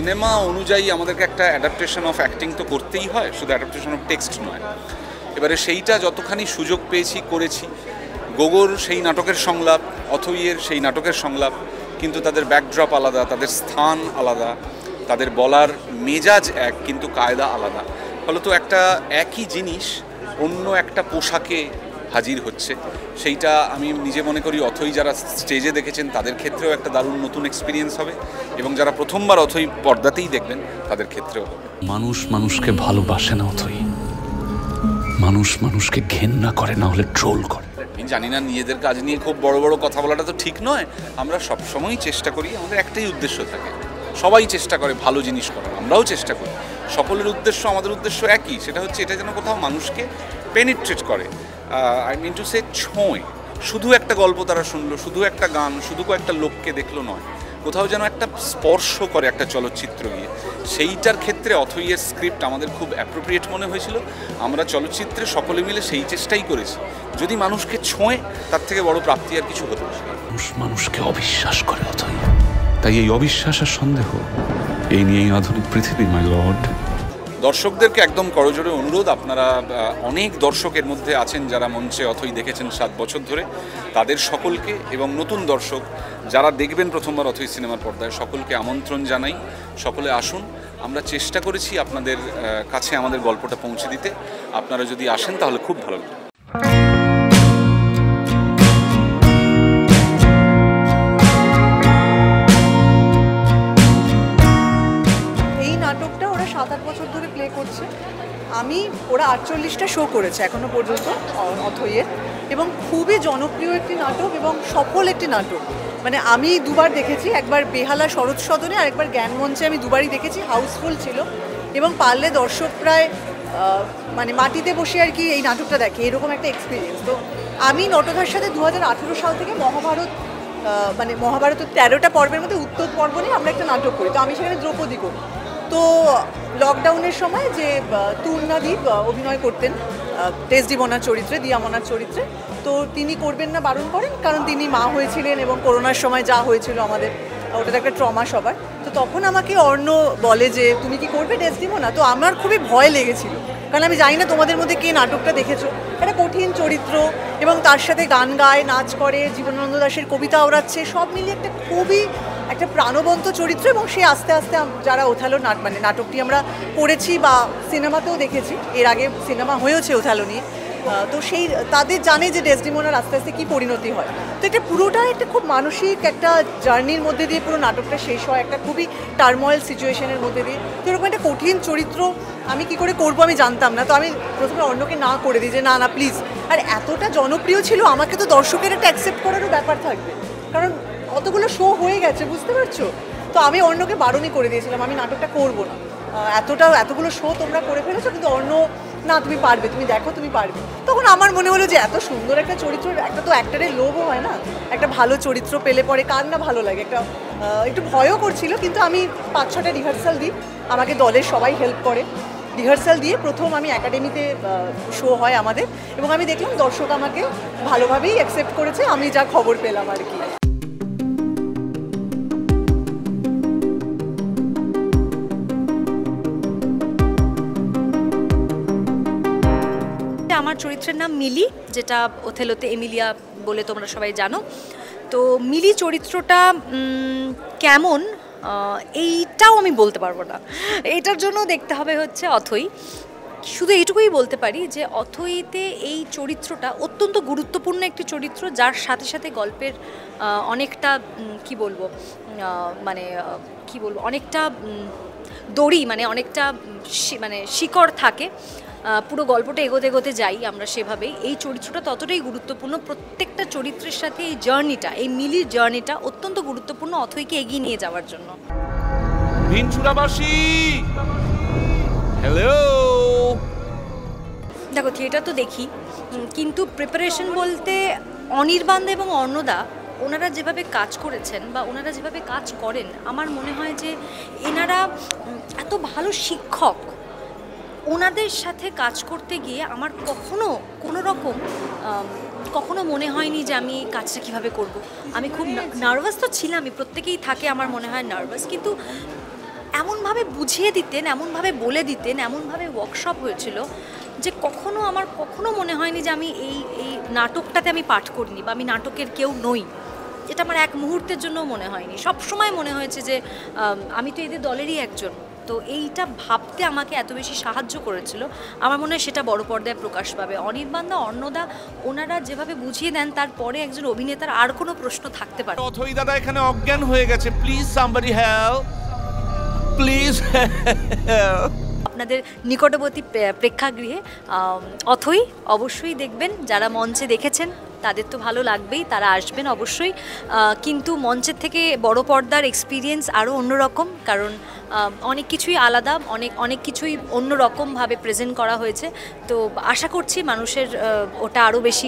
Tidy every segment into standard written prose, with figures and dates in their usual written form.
Cinema অনুযায়ী আমাদেরকে একটা অ্যাডাপ্টেশন অফ অ্যাক্টিং তো করতেই হয়, শুধু অ্যাডাপ্টেশন অফ টেক্সট নয়। এবারে সেইটা যতখানি সুযোগ পেয়েছি করেছি। গোগোর সেই নাটকের সংলাপ, অথইয়ের সেই নাটকের সংলাপ, কিন্তু তাদের ব্যাকড্রপ আলাদা, তাদের স্থান আলাদা, তাদের বলার মেজাজ এক, কিন্তু কায়দা আলাদা। ফলত একটা একই জিনিস অন্য একটা পোশাকে হাজির হচ্ছে। সেইটা আমি নিজে মনে করি অথই যারা স্টেজে দেখেছেন তাদের ক্ষেত্রেও একটা দারুণ নতুন এক্সপিরিয়েন্স হবে, এবং যারা প্রথমবার অথই পর্দাতেই দেখবেন তাদের ক্ষেত্রেও হবে। মানুষ মানুষকে ভালোবাসে না অথই, মানুষ মানুষকে ঘেন্না করে, না হলে ট্রোল করে। আমি জানি না, নিজেদের কাজ নিয়ে খুব বড় বড় কথা বলাটা তো ঠিক নয়। আমরা সবসময়ই চেষ্টা করি, আমাদের একটাই উদ্দেশ্য থাকে, সবাই চেষ্টা করে ভালো জিনিস করার, আমরাও চেষ্টা করি। সকলের উদ্দেশ্য, আমাদের উদ্দেশ্য একই, সেটা হচ্ছে এটা যেন কোথাও মানুষকে পেনিট্রেট করে। আই মিন টু সে ছোঁয়। শুধু একটা গল্প তারা শুনলো, শুধু একটা গান, শুধু কয়েকটা লোককে দেখলো নয়, কোথাও যেন একটা স্পর্শ করে একটা চলচ্চিত্র গিয়ে। সেইটার ক্ষেত্রে অথইয়ের স্ক্রিপ্ট আমাদের খুব অ্যাপ্রোপ্রিয়েট মনে হয়েছিল। আমরা চলচ্চিত্রে সকলে মিলে সেই চেষ্টাই করেছি। যদি মানুষকে ছোঁয়, তার থেকে বড় প্রাপ্তি আর কিছু হতে পারে। মানুষ মানুষকে অবিশ্বাস করে অথই, তাই এই অবিশ্বাস আর সন্দেহ, এই নিয়েই আধুনিক পৃথিবী, মাই লর্ড। দর্শকদেরকে একদম করজোড়ে অনুরোধ, আপনারা অনেক দর্শকের মধ্যে আছেন যারা মঞ্চে অথই দেখেছেন 7 বছর ধরে, তাদের সকলকে এবং নতুন দর্শক যারা দেখবেন প্রথমবার অথই সিনেমার পর্দায়, সকলকে আমন্ত্রণ জানাই। সকলে আসুন। আমরা চেষ্টা করেছি আপনাদের কাছে আমাদের গল্পটা পৌঁছে দিতে। আপনারা যদি আসেন তাহলে খুব ভালো লাগবে। ওরা 7-8 বছর ধরে প্লে করছে। ওরা 48টা শো করেছে এখনো পর্যন্ত অথইয়ের, এবং খুবই জনপ্রিয় একটি নাটক এবং সফল একটি নাটক। মানে আমি দুবার দেখেছি, একবার বেহালা শরৎ সদনে আর একবার জ্ঞানমঞ্চে, আমি দুবারই দেখেছি। হাউসফুল ছিল, এবং পারলে দর্শক প্রায় মানে মাটিতে বসে আর কি এই নাটকটা দেখে, এরকম একটা এক্সপিরিয়েন্স। তো আমি নটধার সাথে 2018 সাল থেকে মহাভারতের 13টা পর্বের মধ্যে উত্তর পর্ব নিয়ে আমরা একটা নাটক করি। তো আমি সেখানে দ্রৌপদী করি। তো লকডাউনের সময় যে তুর্নাদি অভিনয় করতেন ডেসডিমোনার চরিত্রে, দিয়ামনার চরিত্রে, তো তিনি করবেন না বারণ করেন, কারণ তিনি মা হয়েছিলেন এবং করোনার সময় যা হয়েছিল আমাদের, ওটাতে একটা ট্রমা সবার। তো তখন আমাকে অর্ণ বলে যে তুমি কি করবে ডেসডিমোনা? তো আমার খুবই ভয় লেগেছিল, কারণ আমি জানি না তোমাদের মধ্যে কে নাটকটা দেখেছো। একটা কঠিন চরিত্র, এবং তার সাথে গান গায়, নাচ করে, জীবনানন্দ দাশের কবিতা ওড়াচ্ছে, সব মিলিয়ে একটা প্রাণবন্ত চরিত্র। এবং সে আস্তে আস্তে যারা ওথালো নাটকটি আমরা পড়েছি বা সিনেমাতেও দেখেছি, এর আগে সিনেমা হয়েছে ওথালো নিয়ে, তো সেই তাদের জানে যে ডেসডিমোনার আস্তে আস্তে কী পরিণতি হয়। তো এটা পুরোটা একটা খুব মানসিক একটা জার্নির মধ্যে দিয়ে পুরো নাটকটা শেষ হয়, একটা খুবই টার্ময়েল সিচুয়েশনের মধ্যে দিয়ে। তো এরকম একটা কঠিন চরিত্র আমি কি করে করবো আমি জানতাম না। তো আমি প্রথমে অন্যকে না করে দিই যে না না প্লিজ। আর এতটা জনপ্রিয় ছিল, আমাকে তো দর্শকের একটা অ্যাকসেপ্ট করারও ব্যাপার থাকবে, কারণ অতগুলো শো হয়ে গেছে, বুঝতে পারছো। তো আমি অন্যকে বারণই করে দিয়েছিলাম আমি নাটকটা করবো না, এতগুলো শো তোমরা করে ফেলেছো, কিন্তু অন্য না তুমি পারবে, তুমি দেখো তুমি পারবে। তখন আমার মনে হলো যে এত সুন্দর একটা চরিত্র, একটা তো অ্যাক্টরের লোভও হয় না, একটা ভালো চরিত্র পেলে পরে কার না ভালো লাগে। একটু ভয়ও করছিল, কিন্তু আমি 5-6টা রিহার্সাল দিই, আমাকে দলের সবাই হেল্প করে। রিহার্সাল দিয়ে প্রথম আমি একাডেমিতে শো হয় আমাদের, এবং আমি দেখলাম দর্শক আমাকে ভালোভাবেই অ্যাকসেপ্ট করেছে, আমি যা খবর পেলাম আর কি। আমার চরিত্রের নাম মিলি, যেটা ওথেলোতে এমিলিয়া বলে তোমরা সবাই জানো। তো মিলি চরিত্রটা কেমন এইটাও আমি বলতে পারবো না, এটার জন্য দেখতে হবে হচ্ছে অথই। শুধু এইটুকুই বলতে পারি যে অথইতে এই চরিত্রটা অত্যন্ত গুরুত্বপূর্ণ একটি চরিত্র, যার সাথে সাথে গল্পের অনেকটা অনেকটা দড়ি, অনেকটা শিকড় থাকে। পুরো গল্পটা এগোতে যাই আমরা সেভাবেই। এই চরিত্রটা ততটাই গুরুত্বপূর্ণ, প্রত্যেকটা চরিত্রের সাথে এই জার্নিটা, এই মিলির জার্নিটা অত্যন্ত গুরুত্বপূর্ণ অথইকে এগিয়ে নিয়ে যাওয়ার জন্য। হ্যালো, দেখো থিয়েটার তো দেখি, কিন্তু প্রিপারেশন বলতে অনির্বাণ এবং অর্ণদা ওনারা যেভাবে কাজ করেছেন বা ওনারা যেভাবে কাজ করেন, আমার মনে হয় যে এনারা এত ভালো শিক্ষক। ওনাদের সাথে কাজ করতে গিয়ে আমার কখনো মনে হয়নি যে আমি কাজটা কীভাবে করব। আমি খুব নার্ভাস তো ছিলামই, প্রত্যেকেই থাকে আমার মনে হয় নার্ভাস, কিন্তু এমনভাবে বুঝিয়ে দিতেন, এমনভাবে বলে দিতেন, এমনভাবে ওয়ার্কশপ হয়েছিল যে আমার কখনো মনে হয়নি যে আমি এই নাটকটাতে আমি পাঠ করিনি বা আমি নাটকের কেউ নই। এটা আমার এক মুহূর্তের জন্য মনে হয়নি। সব সময় মনে হয়েছে যে আমি তো এদের দলেরই একজন। তো এইটা ভাবতে আমাকে এত বেশি সাহায্য করেছিল, আমার মনে হয় সেটা বড় পর্দায় প্রকাশ পাবে। অনির্বাণদা, অর্ণদা, ওনারা যেভাবে বুঝিয়ে দেন, তারপরে একজন অভিনেতার আর কোনো প্রশ্ন থাকতে পারে। অথই দাদা এখানে অজ্ঞান হয়ে গেছে, please somebody help, please help. আপনাদের নিকটবর্তী প্রেক্ষাগৃহে অথই অবশ্যই দেখবেন। যারা মঞ্চে দেখেছেন তাদের তো ভালো লাগবেই, তারা আসবেন অবশ্যই। কিন্তু মঞ্চের থেকে বড় পর্দার এক্সপিরিয়েন্স আরও অন্যরকম, কারণ অনেক কিছুই আলাদা, অনেক কিছুই অন্যরকমভাবে প্রেজেন্ট করা হয়েছে। তো আশা করছি মানুষের ওটা আরও বেশি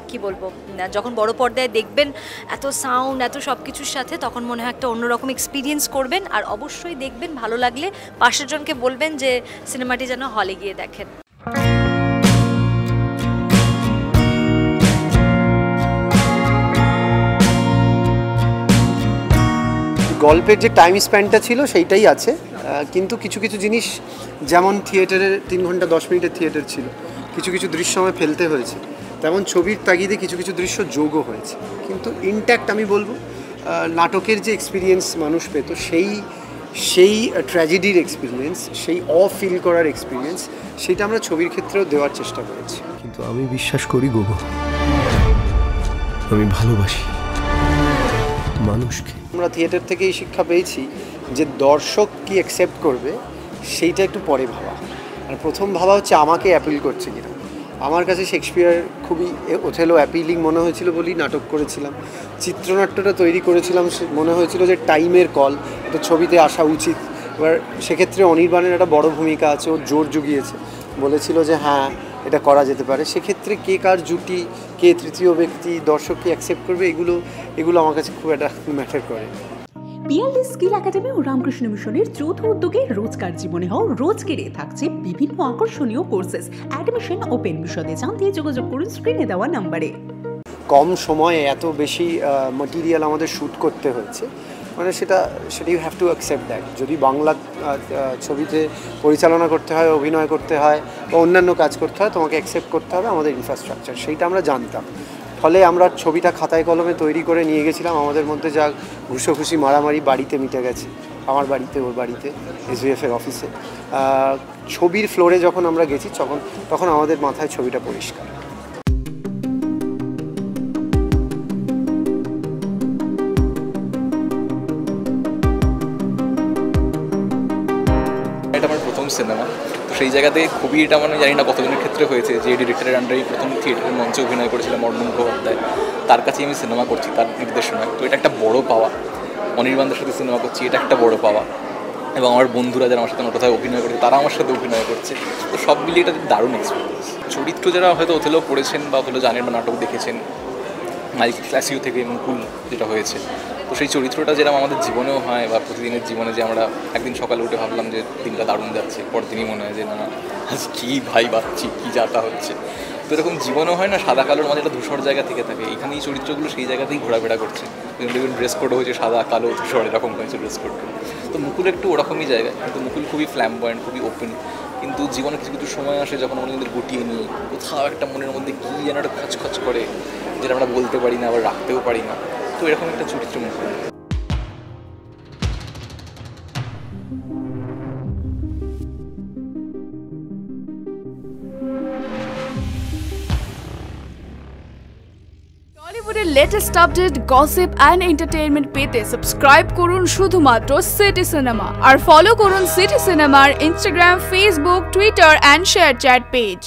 কি বলবো, যখন বড় পর্দায় দেখবেন এত সাউন্ড, এত সব কিছুর সাথে, তখন মনে হয় একটা অন্যরকম এক্সপিরিয়েন্স করবেন। আর অবশ্যই দেখবেন, ভালো লাগলে পাশের জনকে বলবেন যে সিনেমাটি যেন হলে গিয়ে দেখেন। গল্পের যে টাইম স্প্যানটা ছিল সেইটাই আছে, কিন্তু কিছু কিছু জিনিস, যেমন থিয়েটারের 3 ঘন্টা 10 মিনিটের থিয়েটার ছিল, কিছু কিছু দৃশ্য আমার ফেলতে হয়েছে, তেমন ছবির তাগিদে কিছু কিছু দৃশ্য যোগও হয়েছে। কিন্তু ইনট্যাক্ট আমি বলবো, নাটকের যে এক্সপিরিয়েন্স মানুষ পেত, সেই ট্র্যাজেডির এক্সপিরিয়েন্স, সেই অফিল করার এক্সপিরিয়েন্স, সেটা আমরা ছবির ক্ষেত্রেও দেওয়ার চেষ্টা করেছি। কিন্তু আমি বিশ্বাস করি গোগো, আমি ভালোবাসি মানুষকে। আমরা থিয়েটার থেকে এই শিক্ষা পেয়েছি যে দর্শক কি অ্যাকসেপ্ট করবে সেইটা একটু পরে ভাবা, আর প্রথম ভাবা হচ্ছে আমাকে অ্যাপিল করছে কিনা। আমার কাছে শেক্সপিয়ার খুবই ওথেলো অ্যাপিলিং মনে হয়েছিল বলেই নাটক করেছিলাম। চিত্রনাট্যটা তৈরি করেছিলাম, মনে হয়েছিল যে টাইমের কল, একটা ছবিতে আসা উচিত। এবার সেক্ষেত্রে অনির্বাণের একটা বড় ভূমিকা আছে, ও জোর জুগিয়েছে, বলেছিল যে হ্যাঁ এটা করা যেতে পারে। সেক্ষেত্রে কে কার জুটি, কে তৃতীয় ব্যক্তি, দর্শককে অ্যাকসেপ্ট করবে, এগুলো আমার কাছে খুব একটা ম্যাটার করে। পিএলডি স্কিল একাডেমি ও রামকৃষ্ণ মিশনের যৌথ উদ্যোগে রোজকার জীবনে হও রোজকেরে থাকছে বিভিন্ন আকর্ষণীয় কোর্সেস। অ্যাডমিশন ওপেন, বিশদে জানতে যোগাযোগ করুন স্ক্রিনে দেওয়া নম্বরে। কম সময়ে এত বেশি ম্যাটেরিয়াল আমাদের শ্যুট করতে হয়েছে, মানে সেটা you have to accept that. যদি বাংলা ছবিতে পরিচালনা করতে হয়, অভিনয় করতে হয় বা অন্যান্য কাজ করতে হয়, তোমাকে অ্যাকসেপ্ট করতে হবে আমাদের ইনফ্রাস্ট্রাকচার, সেইটা আমরা জানতাম। ফলে আমরা ছবিটা খাতায় কলমে তৈরি করে নিয়ে গেছিলাম। আমাদের মধ্যে যা ঘুষোঘুষি মারামারি বাড়িতে মিটে গেছে, আমার বাড়িতে, ওর বাড়িতে, SVF-এর অফিসে। ছবির ফ্লোরে যখন আমরা গেছি তখন আমাদের মাথায় ছবিটা পরিষ্কার। এটা আমার প্রথম সিনেমা, তো সেই জায়গাতে খুবই, এটা মানে জানি না কতজনের ক্ষেত্রে হয়েছে, যে ডিরেক্টরের আন্ডারেই প্রথম থিয়েটারের মঞ্চে অভিনয় করেছিলাম অর্ণব মুখোপাধ্যায়, তার কাছেই আমি সিনেমা করছি, তার নির্দেশনায়। তো এটা একটা বড় পাওয়া। অনির্বাণদের সাথে সিনেমা করছি, এটা একটা বড় পাওয়া। এবং আমার বন্ধুরা যারা আমার সাথে কোথায় অভিনয় করছে, তারা আমার সাথে অভিনয় করছে। তো সব মিলিয়ে এটা দারুণ এক্সপিরিয়েন্স। চরিত্র যারা হয়তো ওথেলো পড়েছেন বা ওথেলো জানেন বা নাটক দেখেছেন, মাইকেল ক্লাসিও থেকে মুকুল যেটা হয়েছে, তো সেই চরিত্রটা যেরকম আমাদের জীবনেও হয় বা প্রতিদিনের জীবনে, যে আমরা একদিন সকালে উঠে ভাবলাম যে দিনটা দারুণ যাচ্ছে, পরদিনই মনে হয় যে না আজ কী ভাই বাচ্চি, কী যাতা হচ্ছে। তো এরকম জীবনও হয় না, সাদা কালোর মাঝে একটা ধূসর জায়গা থেকে থাকে। এখানে এই চরিত্রগুলো সেই জায়গাতেই ঘোরাফেরা করছে। দেখবেন ড্রেস কোডও হয়েছে সাদা কালো ধূসর, এরকম হয়েছে ড্রেস কোডটা। তো মুকুল একটু ওরকমই জায়গায়, কিন্তু মুকুল খুবই ফ্ল্যামবয়েন্ট, খুবই ওপেন। কিন্তু জীবনে কিছু কিছু সময় আসে যখন আমরা নিজেদের গুটিয়ে নিই, কোথাও একটা মনের মধ্যে কী যেন একটা খচখচ করে, যেটা আমরা বলতে পারি না, আবার রাখতেও পারি না। তো এরকম একটা চরিত্র মুকুল। টলিউডের latest update, gossip and entertainment পেতে সাবস্ক্রাইব করুন শুধুমাত্র সিটি সিনেমা, আর ফলো করুন সিটি সিনেমার Instagram, Facebook, Twitter and ShareChat page.